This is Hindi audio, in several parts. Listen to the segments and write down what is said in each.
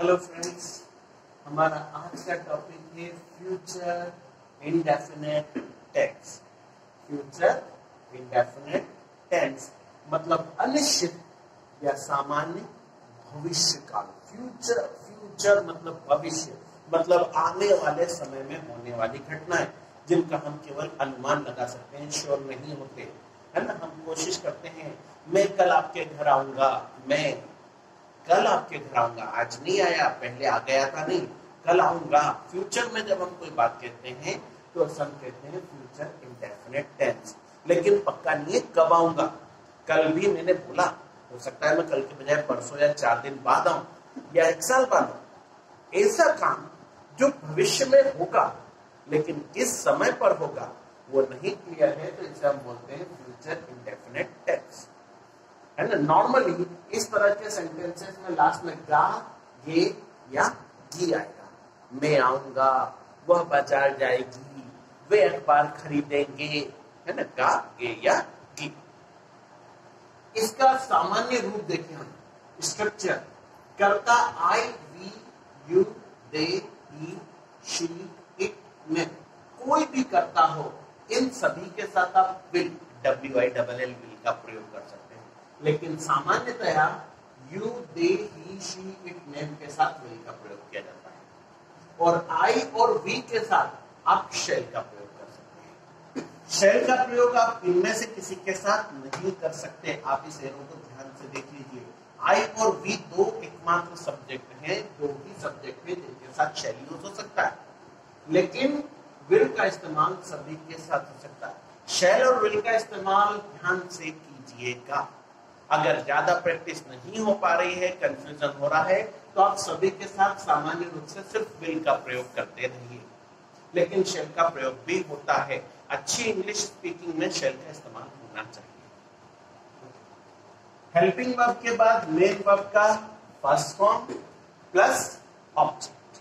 हेलो फ्रेंड्स, हमारा आज का टॉपिक है future indefinite tense. Future indefinite tense मतलब अनिश्चित या सामान्य भविष्य काल। फ्यूचर मतलब भविष्य, मतलब आने वाले समय में होने वाली घटनाएं जिनका हम केवल अनुमान लगा सकते हैं, श्योर नहीं होते, है ना। हम कोशिश करते हैं, मैं कल आपके घर आऊंगा, मैं कल आपके घर आऊंगा, आज नहीं आया, पहले आ गया था, नहीं कल आऊंगा। फ्यूचर में जब हम कोई बात कहते हैं तो हम कहते हैं फ्यूचर इंडेफिनिट टेंस। लेकिन पक्का नहीं है कब आऊंगा। कल भी मैंने बोला, हो सकता है मैं कल के बजाय परसों या 4 दिन बाद आऊं या 1 साल बाद आऊं। ऐसा काम जो भविष्य में होगा लेकिन किस समय पर होगा वो नहीं क्लियर है, तो इसे हम बोलते हैं फ्यूचर इंडेफिनिट टेंस, है ना। नॉर्मली इस तरह के सेंटेंसेस में लास्ट में गा, ये या गी आएगा। मैं आऊंगा, वह बाजार जाएगी, वे अखबार खरीदेंगे, है ना। गा, गे या गी। इसका सामान्य रूप देखें हम, स्ट्रक्चर कर्ता I, we, you, they, he, she, it, मैं, कोई भी कर्ता हो, इन सभी के साथ आप विल, WILL विल का प्रयोग कर सकते हैं। लेकिन सामान्यतया you, they, he, she, it, name के साथ विल का प्रयोग किया जाता है। और आई और वी के साथ आप शेल का प्रयोग कर सकते हैं। शेल का प्रयोग आप इनमें से किसी के साथ नहीं कर सकते। आप इस एरो को ध्यान से देख लीजिए। आई और वी दो एकमात्र सब्जेक्ट हैं, दो ही सब्जेक्ट हैं जिनके साथ शेल यूज हो सकता है, लेकिन विल का इस्तेमाल सभी के साथ हो सकता है। शेल और विल का इस्तेमाल ध्यान से कीजिएगा। अगर ज्यादा प्रैक्टिस नहीं हो पा रही है, कंफ्यूजन हो रहा है, तो आप सभी के साथ सामान्य रूप से सिर्फ विल का प्रयोग करते रहिए, लेकिन शेल का प्रयोग भी होता है। अच्छी इंग्लिश स्पीकिंग में शेल का इस्तेमाल होना चाहिए। हेल्पिंग वर्ब के बाद मेन वर्ब का first form plus object.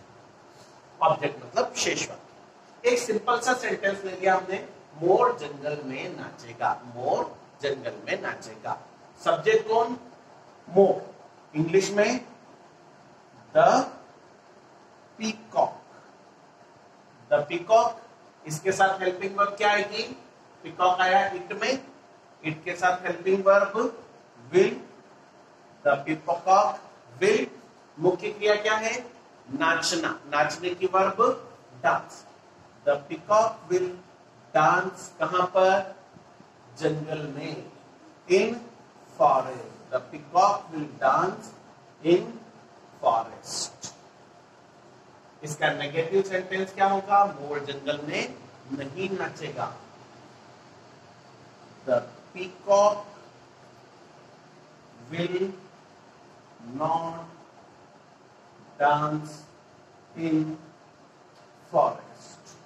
Object मतलब शेष वाक्य। एक सिंपल सा सेंटेंस ले लिया हमने, मोर जंगल में नाचेगा, मोर जंगल में नाचेगा। सब्जेक्ट कौन? मोर। इंग्लिश में द पीकॉक, द पीकॉक। इसके साथ हेल्पिंग वर्ब क्या आएगी? पीकॉक आया इट में, इट के साथ helping verb will, the peacock will. मुख्य क्रिया क्या है? नाचना, नाचने की verb dance. The peacock will dance कहां पर? जंगल में, in forest. The peacock will dance in forest. इसका नेगेटिव सेंटेंस क्या होगा? मोर जंगल में नहीं नाचेगा। The peacock will not dance in forest.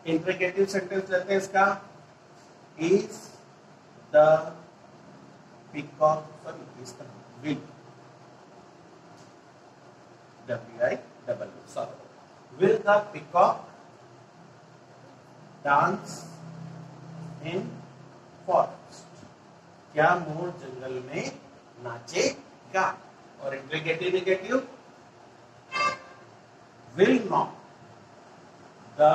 Interrogative sentence लेते हैं इसका, is the peacock, sorry is the will, WILL, sorry, will the peacock dance in forest? क्या मोर जंगल में नाचेगा? और इंट्रिगेटिव negative, will not the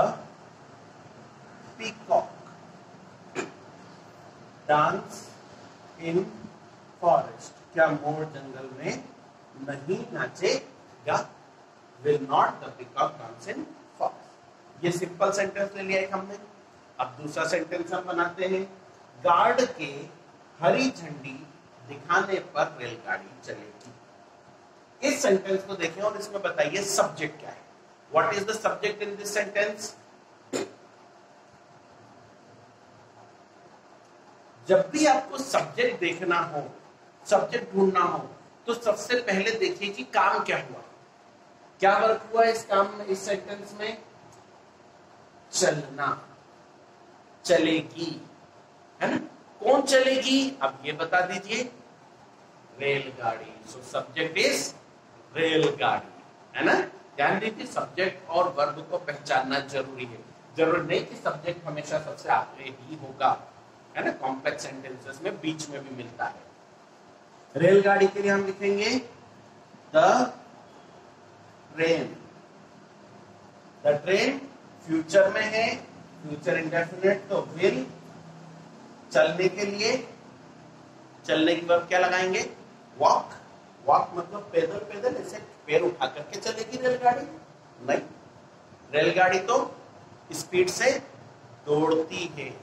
peacock dance in forest? क्या मोर जंगल में नहीं नाचेगा? Will not the peacock dance in forest? ये सिंपल सेंटेंस ले लिया एक हमने। अब दूसरा सेंटेंस हम बनाते हैं, गार्ड के हरी झंडी दिखाने पर रेलगाड़ी चलेगी। इस सेंटेंस को देखें और इसमें बताइए सब्जेक्ट क्या है। What is the subject in this sentence? जब भी आपको सब्जेक्ट देखना हो, सब्जेक्ट ढूंढना हो, तो सबसे पहले देखिए कि काम क्या हुआ, क्या वर्क हुआ इस काम में, इस सेंटेंस में? चलना, चलेगी, है ना। कौन चलेगी? अब ये बता दीजिए, रेलगाड़ी। सो सब्जेक्ट इज रेलगाड़ी, है ना। ध्यान दीजिए, सब्जेक्ट और वर्ब को पहचानना जरूरी है। जरूरी नहीं कि सब्जेक्ट हमेशा सबसे आगे ही होगा, है ना। कॉम्प्लेक्स सेंटेंसेस में बीच में भी मिलता है। रेलगाड़ी के लिए हम लिखेंगे the train. The train future में है, फ्यूचर इंडेफिनिट, तो विल चलने के लिए, चलने की वर्ब क्या लगाएंगे? वॉक। वॉक मतलब पैदल, पैदल ऐसे पैर उठा करके चलेगी रेलगाड़ी? नहीं, रेलगाड़ी तो स्पीड से दौड़ती है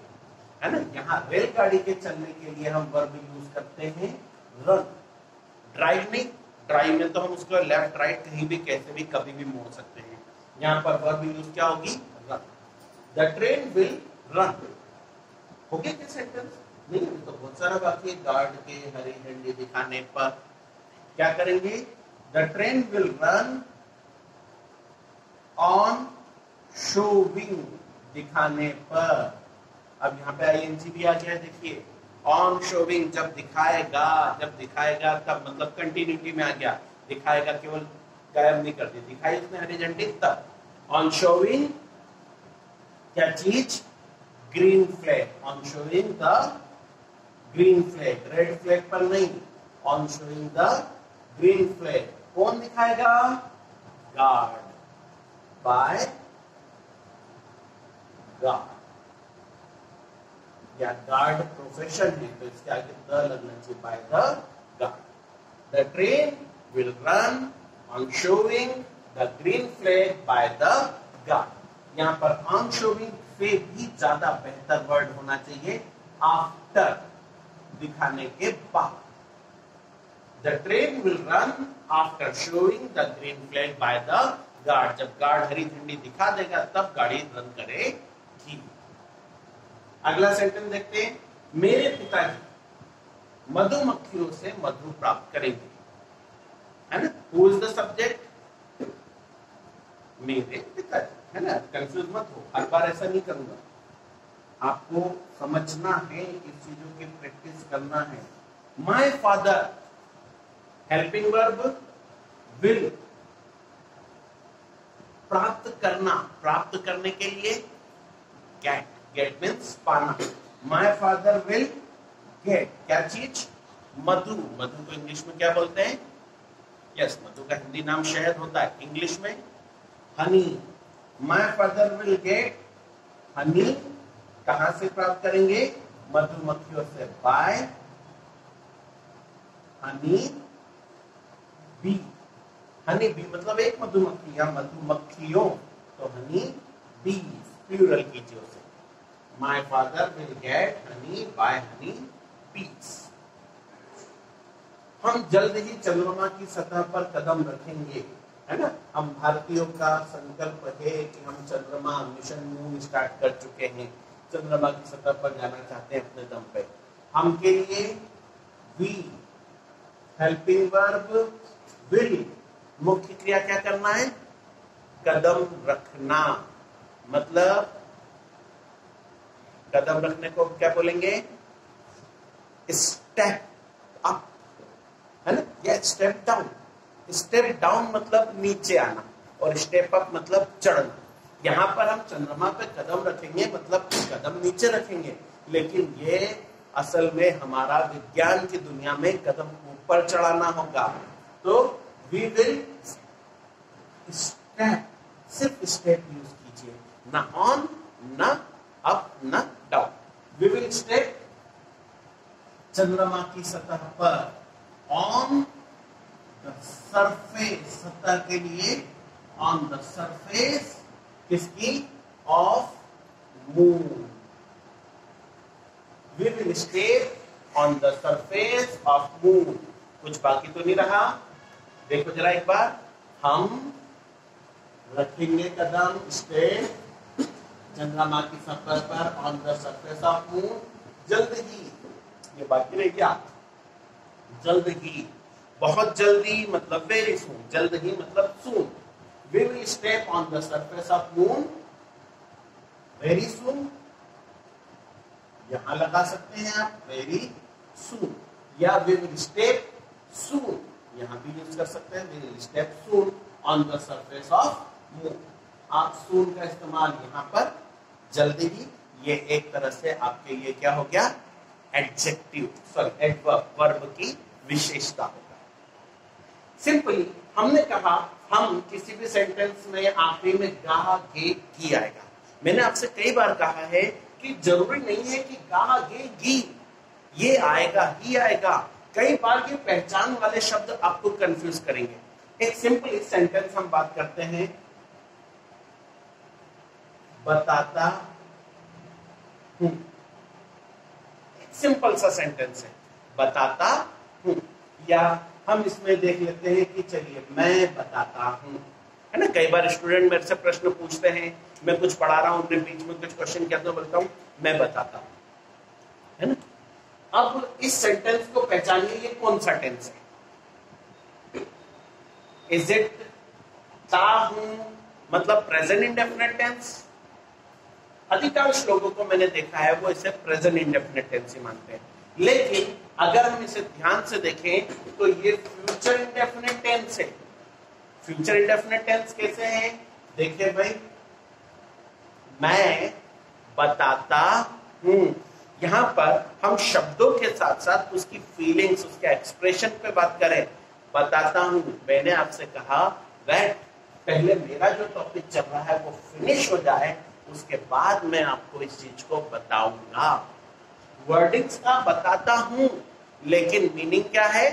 ना। यहाँ रेलगाड़ी के चलने के लिए हम वर्ब यूज करते हैं रन। ड्राइव नहीं, ड्राइव में तो हम उसको लेफ्ट राइट कहीं भी कैसे भी कभी भी मोड़ सकते हैं। यहाँ पर वर्ब यूज क्या होगी? Run. The train will run. हो गया क्या सेंटेंस? नहीं, तो बहुत सारा बाकी है। गार्ड के हरी झंडी दिखाने पर क्या करेंगे? The train will run on showing, दिखाने पर। अब यहाँ पे आईएनजी भी आ गया है, देखिए ऑन शोविंग, जब दिखाएगा, जब दिखाएगा तब मतलब कंटिन्यूटी में आ गया। दिखाएगा केवल गायब नहीं कर दी, दिखाई उसने हरी झंडी तब। ऑन शोविंग क्या चीज? Green flag. On showing the green flag, red flag पर नहीं। On showing the green flag कौन दिखाएगा? Guard, by guard. या गार्ड प्रोफेशन है तो इसके आगे द लगना चाहिए, by the guard. The train will run on showing the green flag by the guard. यहाँ पर ऑन शोविंग से भी ज्यादा बेहतर वर्ड होना चाहिए आफ्टर, दिखाने के बाद। The train will run after showing the green flag by the guard. जब गार्ड हरी झंडी दिखा देगा तब गाड़ी रन करेगी। अगला सेंटेंस देखते हैं। मेरे पिताजी मधुमक्खियों से मधु प्राप्त करेंगे, है ना। Who is the subject? मेरे पिताजी, है ना। कंफ्यूज मत हो, हर बार ऐसा नहीं करूंगा। आपको समझना है, इस चीजों की प्रैक्टिस करना है। My father, helping verb will, प्राप्त करना, प्राप्त करने के लिए गेट। गेट मीन्स पाना। माय फादर विल गेट क्या चीज? मधु। मधु को इंग्लिश में क्या बोलते हैं? यस, मधु का हिंदी नाम शहद होता है, इंग्लिश में honey. My father will get honey, कहां से प्राप्त करेंगे? मधुमक्खियों से, by honey bee. Honey bee मतलब एक मधुमक्खी या मधुमक्खियों, तो हनी बी प्लूरल कीजिए उसे। My father will get honey by honey bees. हम जल्द ही चंद्रमा की सतह पर कदम रखेंगे, है ना। हम भारतीयों का संकल्प है कि हम चंद्रमा मिशन मून स्टार्ट कर चुके हैं, चंद्रमा की सतह पर जाना चाहते हैं अपने दम पे। हम के लिए वी, हेल्पिंग वर्ब विल, मुख्य क्रिया क्या करना है? कदम रखना। मतलब कदम रखने को क्या बोलेंगे? स्टेप अप, है ना, या स्टेप डाउन। स्टेप डाउन मतलब नीचे आना और स्टेप अप मतलब चढ़ना। यहाँ पर हम चंद्रमा पे कदम रखेंगे मतलब कदम नीचे रखेंगे, लेकिन ये असल में हमारा विज्ञान की दुनिया में कदम ऊपर चढ़ाना होगा। तो वी विल स्टेप, सिर्फ स्टेप यूज कीजिए, ना ऑन, ना अप, ना डाउन। वी विल स्टेप चंद्रमा की सतह पर, ऑन द सरफेस, सतह के लिए ऑन द सरफेस किसकी? Of moon. We will step on the surface of moon. कुछ बाकी तो नहीं रहा? देखो जरा एक बार, हम रखेंगे कदम, स्टेप चंद्रमा की सतह पर on the surface of moon. जल्द ही, ये बाकी रह गया, जल्द ही, बहुत जल्दी मतलब वेरी सून, जल्द ही मतलब soon. We will step on the surface of moon very soon. यहां लगा सकते हैं आप वेरी सून, या वी विल स्टेप सून, यहां भी यूज कर सकते हैं। We will step soon on the surface of moon. आप सून का इस्तेमाल यहां पर जल्दी ही, ये एक तरह से आपके लिए क्या हो गया? एडजेक्टिव, सॉरी एडवर्ब, वर्ब की विशेषता होगा। सिंपली हमने कहा हम किसी भी सेंटेंस में आखिरी में गा गे गी आएगा। मैंने आपसे कई बार कहा है कि जरूरी नहीं है कि गा गे गी ये आएगा ही आएगा। कई बार ये पहचान वाले शब्द आपको कंफ्यूज करेंगे। एक सिंपल सेंटेंस हम बात करते हैं, बताता हूं। सिंपल सा सेंटेंस है, बताता हूं। या हम इसमें देख लेते हैं कि चलिए मैं बताता हूं, है ना। कई बार स्टूडेंट मेरे से प्रश्न पूछते हैं, मैं कुछ पढ़ा रहा हूं, अपने बीच में कुछ क्वेश्चन कहता हूं, बोलता हूं मैं बताता हूं, है ना। अब इस सेंटेंस को पहचानिए, ये कौन सा टेंस है। इज इट ता हूं मतलब प्रेजेंट इंडेफिनिट टेंस। अधिकांश लोगों को मैंने देखा है वो इसे प्रेजेंट इंडेफिनिट टेंस ही मानते हैं, लेकिन अगर हम इसे ध्यान से देखें तो ये फ्यूचर इंडेफिनिट टेंस है। फ्यूचर इंडेफिनिट टेंस कैसे है, देखिए भाई, मैं बताता हूं। यहां पर हम शब्दों के साथ साथ उसकी फीलिंग्स, उसके एक्सप्रेशन पे बात करें। बताता हूं, मैंने आपसे कहा दैट पहले मेरा जो टॉपिक चल रहा है वो फिनिश हो जाए, उसके बाद मैं आपको इस चीज को बताऊंगा। वर्डिंग्स का बताता हूं, लेकिन मीनिंग क्या है,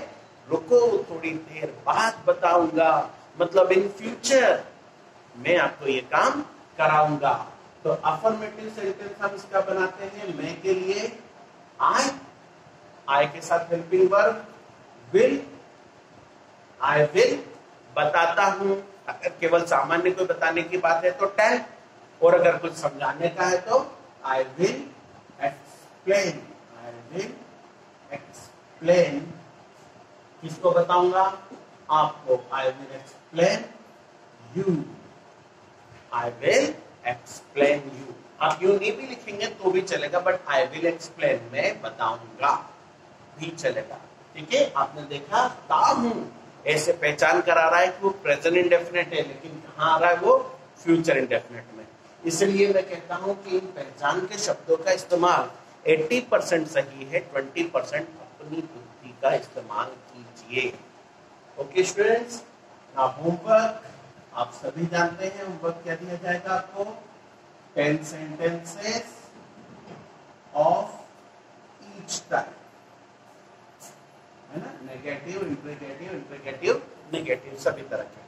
रुको थोड़ी देर बाद बताऊंगा, मतलब इन फ्यूचर मैं आपको ये काम कराऊंगा। तो अफर्मेटिव सेंटेंस हम इसका बनाते हैं, मैं के लिए आई के साथ helping verb will, I will बताता हूं। अगर केवल सामान्य कोई बताने की बात है तो टेल, और अगर कुछ समझाने का है तो I will explain. I will explain, किसको बताऊंगा, आपको। I will explain you, I will explain you. आप यू नहीं भी लिखेंगे तो भी चलेगा, बट आई विल एक्सप्लेन मैं बताऊंगा भी चलेगा। ठीक है, आपने देखा ता हूं ऐसे पहचान करा रहा है कि वो प्रेजेंट इंडेफिनिट है, लेकिन कहाँ आ रहा है वो फ्यूचर इंडेफिनिट में। इसलिए मैं कहता हूं कि इन पहचान के शब्दों का इस्तेमाल 80% सही है, 20% अपनी बुद्धि का इस्तेमाल कीजिए। ओके स्टूडेंट्स, ना होमवर्क आप सभी जानते हैं, होमवर्क क्या दिया जाएगा आपको, 10 सेंटेंसेस ऑफ ईच टाइप, है ना, नेगेटिव, इंट्रीगेटिव, इंट्रीगेटिव, नेगेटिव, सभी तरह के।